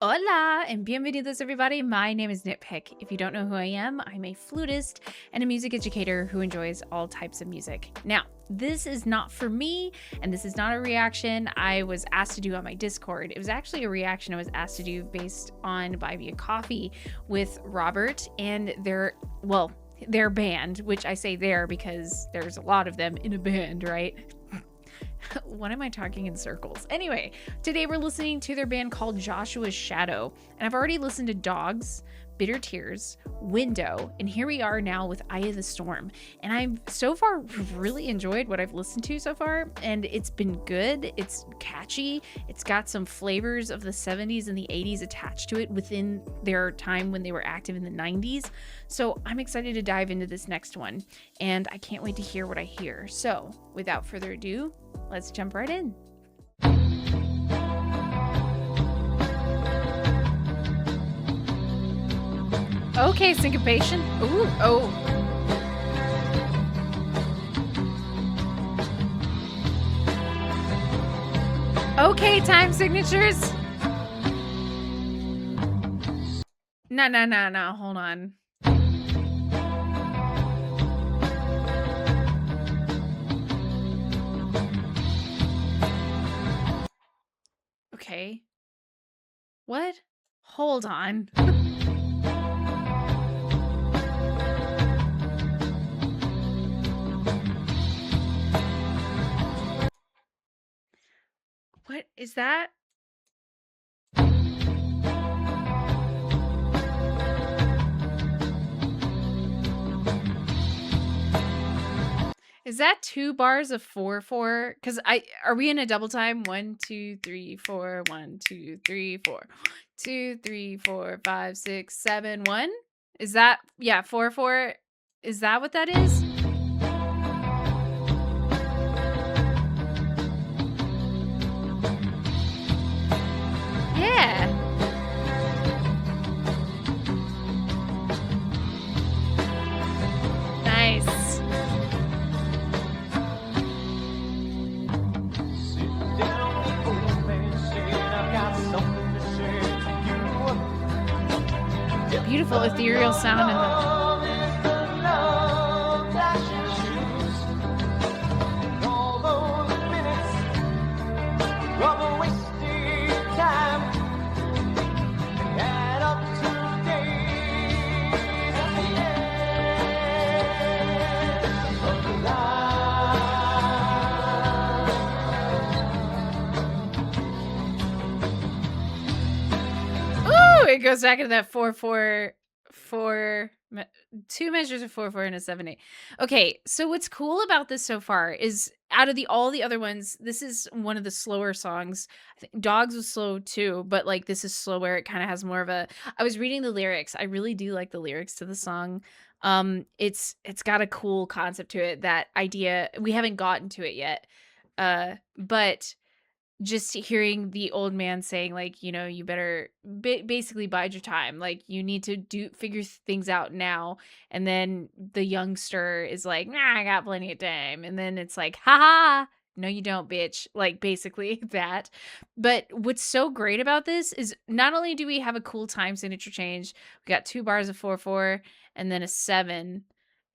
Hola and bienvenidos everybody. My name is NittPicc. If you don't know who I am, I'm a flutist and a music educator who enjoys all types of music. Now, this is not for me and this is not a reaction I was asked to do on my Discord. It was actually a reaction I was asked to do based on Buy Me a Coffee with Robert and their band, which I say there because there's a lot of them in a band, right? What am I talking in circles? Anyway, today we're listening to their band called Joshua's Shadow, and I've already listened to Dogs, Bitter Tears, Window, and here we are now with Eye of the Storm. And I've so far really enjoyed what I've listened to so far, and it's been good. It's catchy. It's got some flavors of the 70s and the 80s attached to it within their time when they were active in the 90s. So I'm excited to dive into this next one, and I can't wait to hear what I hear. So without further ado, let's jump right in. Okay, syncopation. Ooh, oh. Okay, time signatures. No, hold on. Okay. What? Hold on. What is that? Is that 2 bars of 4/4? Because are we in a double time? 1, 2, 3, 4, 1, 2, 3, 4, 2, 3, 4, 5, 6, 7, 1? Is that 4/4? Is that what that is? Yeah. Nice. Beautiful ethereal sound in the it goes back into that 4/4, 2 measures of 4/4 and a 7/8. Okay, so what's cool about this so far is out of all the other ones, this is one of the slower songs. I think Dogs was slow too, but like this is slower. It kind of has more of a. I was reading the lyrics. I really do like the lyrics to the song. It's got a cool concept to it. That idea we haven't gotten to it yet, but just hearing the old man saying like, you better basically bide your time. Like you need to figure things out now. And then the youngster is like, nah, I got plenty of time. And then it's like, haha, no, you don't, bitch. Like basically that. But what's so great about this is not only do we have a cool time signature change, we got 2 bars of 4/4 and then a 7.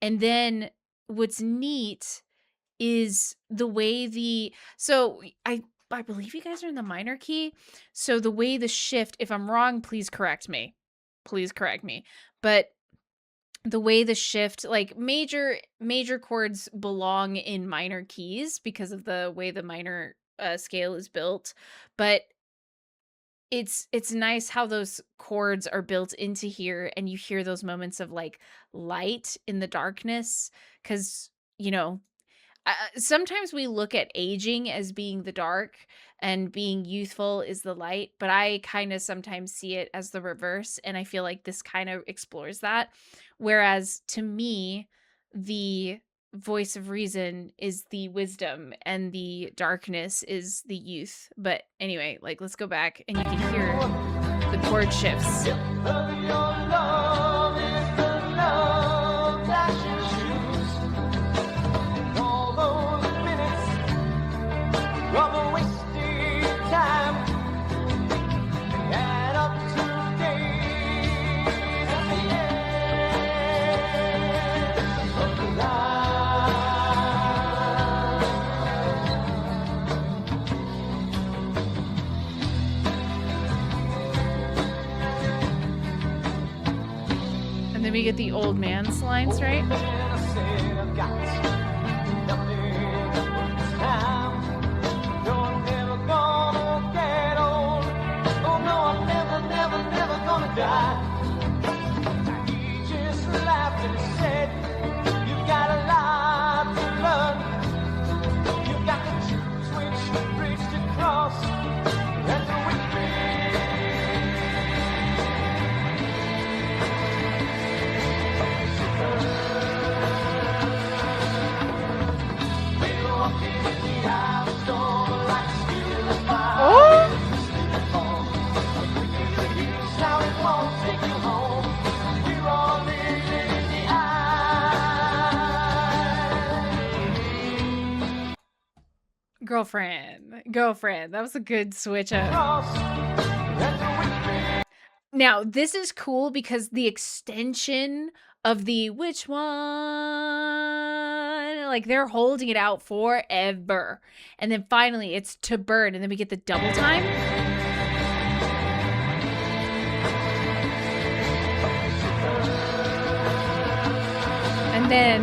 And then what's neat is the way I believe you guys are in the minor key. So the way the shift, if I'm wrong, please correct me. Please correct me. But the way the shift, like major chords belong in minor keys because of the way the minor scale is built. But it's nice how those chords are built into here and you hear those moments of like light in the darkness because sometimes we look at aging as being the dark and being youthful is the light, but I kind of sometimes see it as the reverse. And I feel like this kind of explores that. Whereas to me, the voice of reason is the wisdom and the darkness is the youth. But anyway, like let's go back and you can hear the chord shifts. we get the old man's lines, right? Girlfriend. That was a good switch up. Now, this is cool because the extension of the which one, like they're holding it out forever. And then finally it's to burn, and then we get the double time. And then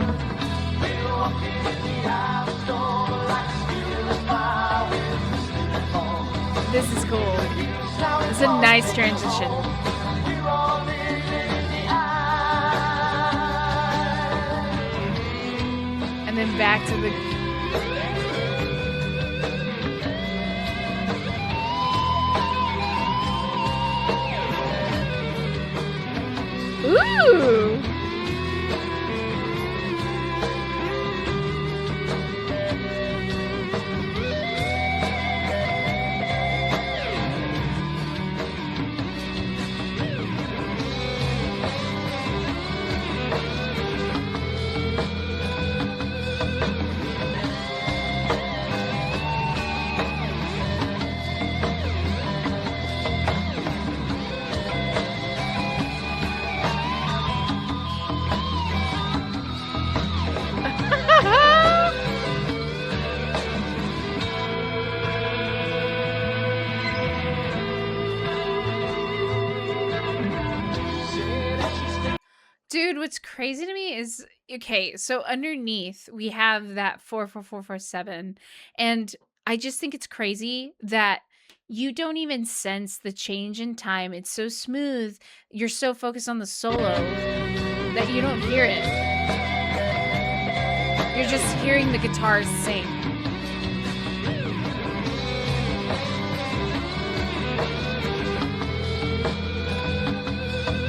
this is cool. It's a nice transition. And then back to the... Ooh! Dude, what's crazy to me is, okay, so underneath we have that 44447, and I just think it's crazy that you don't even sense the change in time. It's so smooth. You're so focused on the solo that you don't hear it. You're just hearing the guitars sing.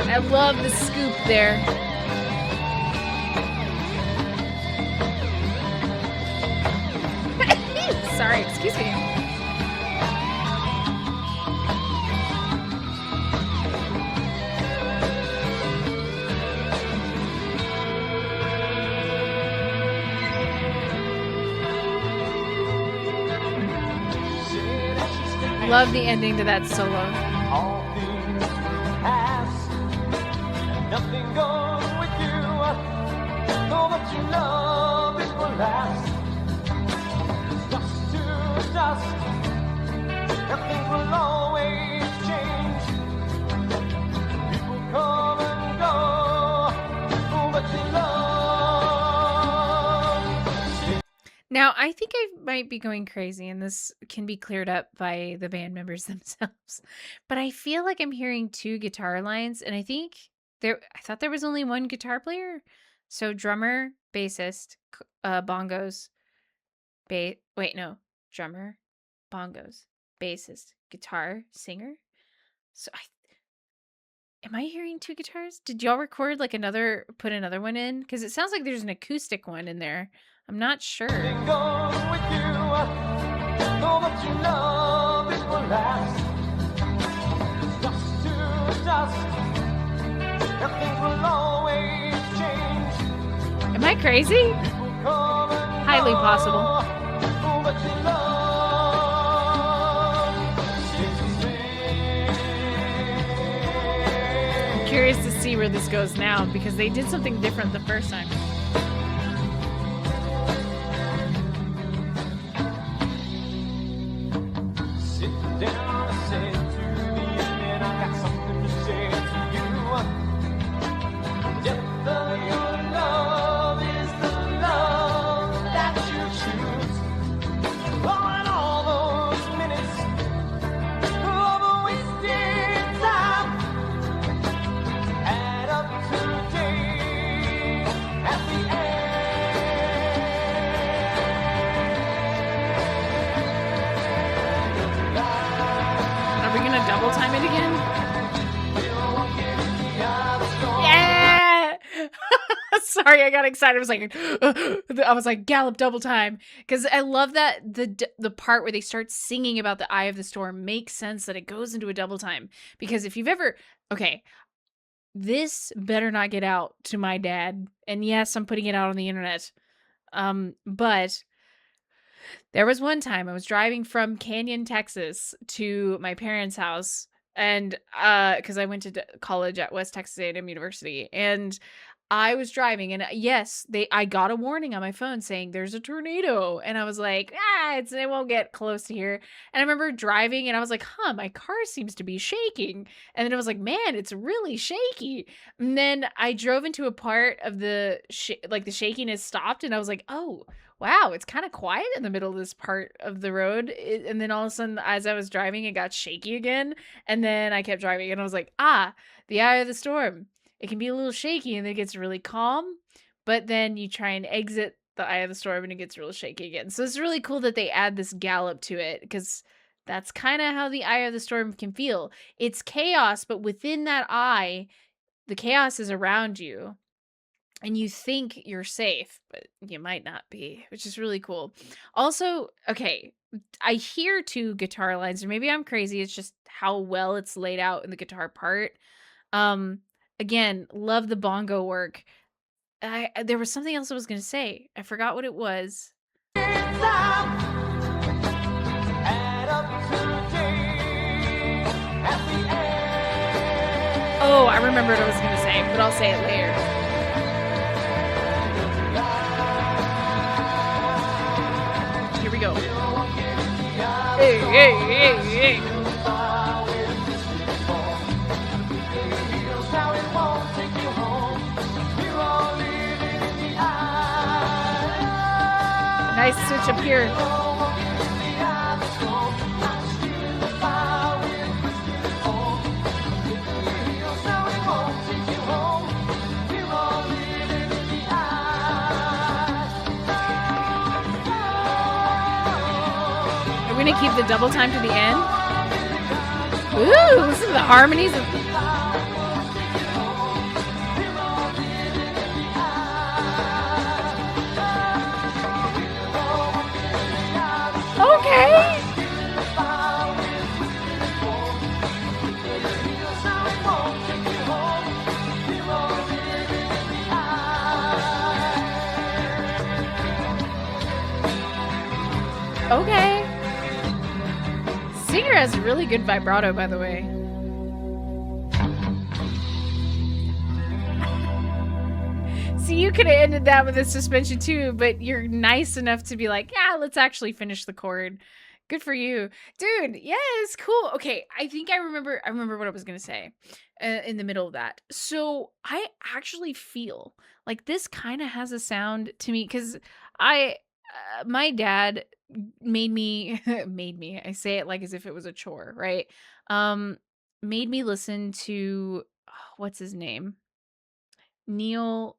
I love the scoop there. Sorry, excuse me. Love the ending to that solo. Nothing goes with you. Know that you love it will last. It's dust to dust. Nothing will always change. People come and go. Know that you love. Now, I think I might be going crazy, and this can be cleared up by the band members themselves. But I feel like I'm hearing two guitar lines, and I thought there was only one guitar player. So drummer, bassist, bongos, drummer, bongos, bassist, guitar, singer. So am I hearing two guitars? Did y'all record like put another one in? Because it sounds like there's an acoustic one in there. I'm not sure. Nothing goes with you. Know that you love it will last. It's dust to dust. Nothing will always change. Am I crazy? Highly possible. I'm curious to see where this goes now, because they did something different the first time. Sitting down, I said to the end, I got something to say to you. Sorry, I got excited. I was like, I was like gallop double time because I love that the part where they start singing about the eye of the storm makes sense that it goes into a double time because if you've ever okay, this better not get out to my dad. And yes, I'm putting it out on the internet. But there was one time I was driving from Canyon, Texas to my parents' house and cuz I went to college at West Texas A&M University and I was driving and yes, I got a warning on my phone saying there's a tornado and I was like, it won't get close to here. And I remember driving and I was like, "Huh, my car seems to be shaking." And then I was like, "Man, it's really shaky." And then I drove into a part of the like the shakiness stopped and I was like, "Oh, wow, it's kind of quiet in the middle of this part of the road." And then all of a sudden, as I was driving, it got shaky again. And then I kept driving and I was like, the eye of the storm. It can be a little shaky and then it gets really calm. But then you try and exit the eye of the storm and it gets real shaky again. So it's really cool that they add this gallop to it because that's kind of how the eye of the storm can feel. It's chaos, but within that eye, the chaos is around you and you think you're safe, but you might not be, which is really cool. Also, okay, I hear 2 guitar lines, or maybe I'm crazy, it's just how well it's laid out in the guitar part. Um, Again, love the bongo work. There was something else I was gonna say. I forgot what it was. Add up today at the Oh, I remembered what I was gonna say, but I'll say it later. Here we go. Hey, hey, hey, hey. Nice switch up here. Are we gonna keep the double time to the end? Ooh, listen to the harmonies. Okay. Okay. Singer has really good vibrato, by the way. See, you could have ended that with a suspension too, but you're nice enough to be like, yeah, let's actually finish the chord. Good for you. Dude, yes, cool. Okay, I think I remember what I was going to say in the middle of that. So, I actually feel like this kind of has a sound to me cuz I my dad made me made me. I say it like as if it was a chore, right? Um Made me listen to what's his name? Neil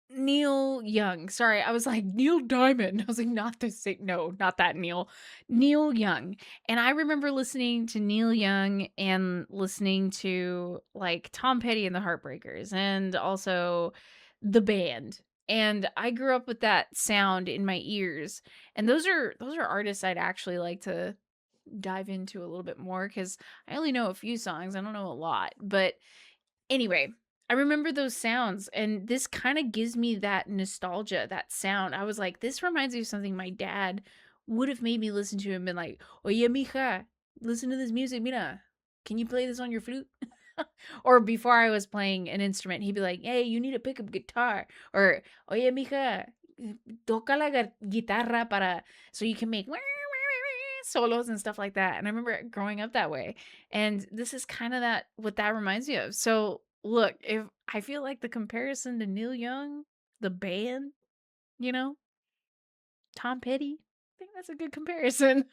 Neil Young. Sorry, I was like, Neil Diamond. I was like, not the same. No, not that Neil. Neil Young. And I remember listening to Neil Young and listening to like Tom Petty and the Heartbreakers and also the band. And I grew up with that sound in my ears. And those are artists I'd actually like to dive into a little bit more because I only know a few songs. I don't know a lot. But anyway, I remember those sounds, and this kinda gives me that nostalgia, that sound. I was like, "This reminds me of something my dad would have made me listen to and been like, Oye, mija, listen to this music, mira. Can you play this on your flute?" Or before I was playing an instrument, he'd be like, "Hey, you need to pick up guitar." Or, "Oye, mija, toca la guitarra para so you can make solos and stuff like that." And I remember growing up that way. And this is kind of that what that reminds me of. So look, if I feel like the comparison to Neil Young, the band, you know, Tom Petty, I think that's a good comparison.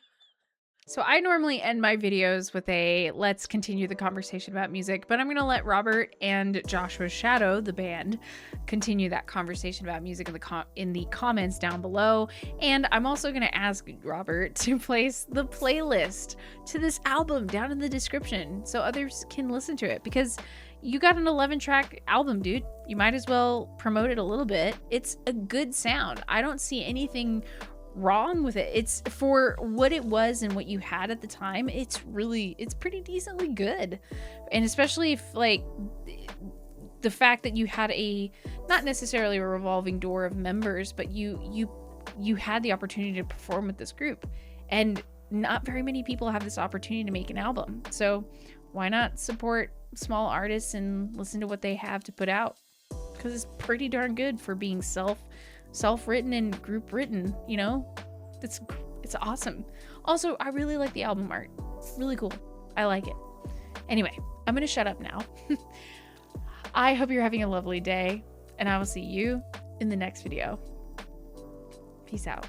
So I normally end my videos with a let's continue the conversation about music, but I'm going to let Robert and Joshua Shadow, the band, continue that conversation about music in the comments down below. And I'm also going to ask Robert to place the playlist to this album down in the description so others can listen to it, because you got an 11-track album, dude. You might as well promote it a little bit. It's a good sound. I don't see anything wrong with it. It's for what it was and what you had at the time. It's pretty decently good. And especially if like the fact that you had a not necessarily a revolving door of members, but you had the opportunity to perform with this group. And not very many people have this opportunity to make an album. So why not support small artists and listen to what they have to put out? Because it's pretty darn good for being self-written and group written, you know. It's awesome. Also, I really like the album art. Really cool. I like it. Anyway, I'm gonna shut up now. I hope you're having a lovely day, and I will see you in the next video. Peace out.